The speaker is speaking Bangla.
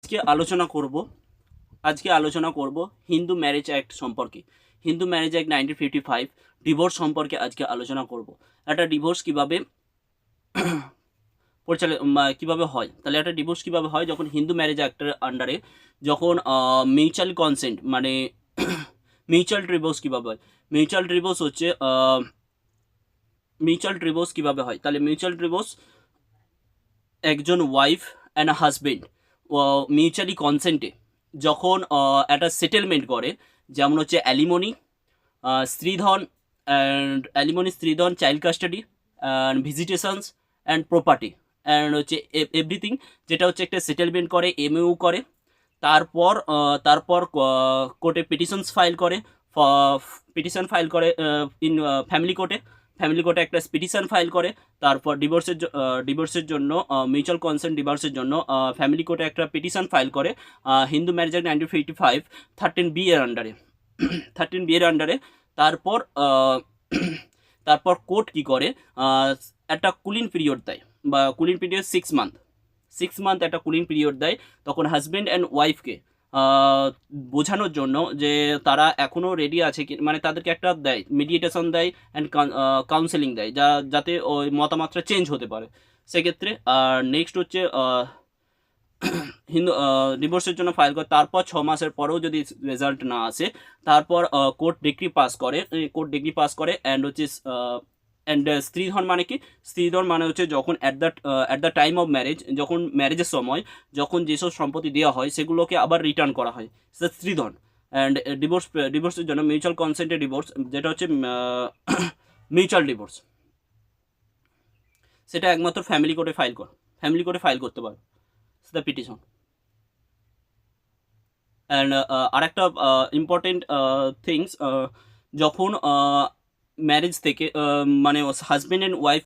আজকে আলোচনা করব হিন্দু ম্যারেজ অ্যাক্ট সম্পর্কে। হিন্দু ম্যারেজ অ্যাক্ট 1955 ডিভোর্স সম্পর্কে আজকে আলোচনা করব। একটা ডিভোর্স কিভাবে কিভাবে হয়, তাহলে একটা ডিভোর্স কিভাবে হয় যখন হিন্দু ম্যারেজ অ্যাক্টের আন্ডারে যখন মিউচুয়াল কনসেন্ট মানে মিউচুয়াল ডিভোর্স কিভাবে হয়। মিউচুয়াল ডিভোর্স হচ্ছে মিউচুয়াল ডিভোর্স কিভাবে হয়, তাহলে মিউচুয়াল ডিভোর্স একজন ওয়াইফ অ্যান্ড হাজবেন্ড মিউচুয়ালি কনসেন্টে যখন একটা সেটেলমেন্ট করে, যেমন হচ্ছে অ্যালিমনি, স্ত্রীধন অ্যালিমনি, স্ত্রীধন, child custody and visitations and property and হচ্ছে এভরিথিং, যেটা হচ্ছে একটা সেটেলমেন্ট করে, এমইউ করে। তারপর কোর্টে পিটিশন ফাইল করে ইন ফ্যামিলি কোর্টে একটা পিটিশন ফাইল করে। তারপর ডিভোর্সের জন্য মিউচুয়াল কনসেন্ট ডিভোর্সের জন্য ফ্যামিলি কোর্টে একটা পিটিশন ফাইল করে হিন্দু ম্যারেজ অ্যাক্ট 1955 13B এর আন্ডারে 13B এর আন্ডারে। তারপর তারপর কোর্ট কী করে, একটা কুলিং পিরিয়ড দেয়, বা কুলিং পিরিয়ড 6 মান্থ একটা কুলিং পিরিয়ড দেয়। তখন হাজব্যান্ড অ্যান্ড ওয়াইফকে বোঝানোর জন্য যে তারা এখনও রেডি আছে কি, মানে তাদেরকে একটা দেয়, মিডিয়েটেশন দেয় অ্যান্ড কাউন্সেলিং দেয়, যাতে ওই মতামতটা চেঞ্জ হতে পারে সেক্ষেত্রে। আর নেক্সট হচ্ছে ডিভোর্সের জন্য ফাইল করে। তারপর 6 মাসের পরেও যদি রেজাল্ট না আসে, তারপর কোর্ট ডিগ্রি পাস করে অ্যান্ড হচ্ছে স্ত্রীধন মানে কি, স্ত্রীধন মানে হচ্ছে যখন at the time of marriage, যখন ম্যারেজের সময় যখন যেসব সম্পত্তি দেওয়া হয় সেগুলোকে আবার রিটার্ন করা হয়, সেটা স্ত্রীধন। অ্যান্ড ডিভোর্সের জন্য মিউচুয়াল কনসেন্টের ডিভোর্স, যেটা হচ্ছে মিউচুয়াল ডিভোর্স, সেটা একমাত্র ফ্যামিলি কোর্টে ফাইল করতে পারে, সেটা পিটিশন। অ্যান্ড আরেকটা ইম্পর্টেন্ট থিংস, যখন ম্যারেজ থেকে মানে হাজব্যান্ড অ্যান্ড ওয়াইফ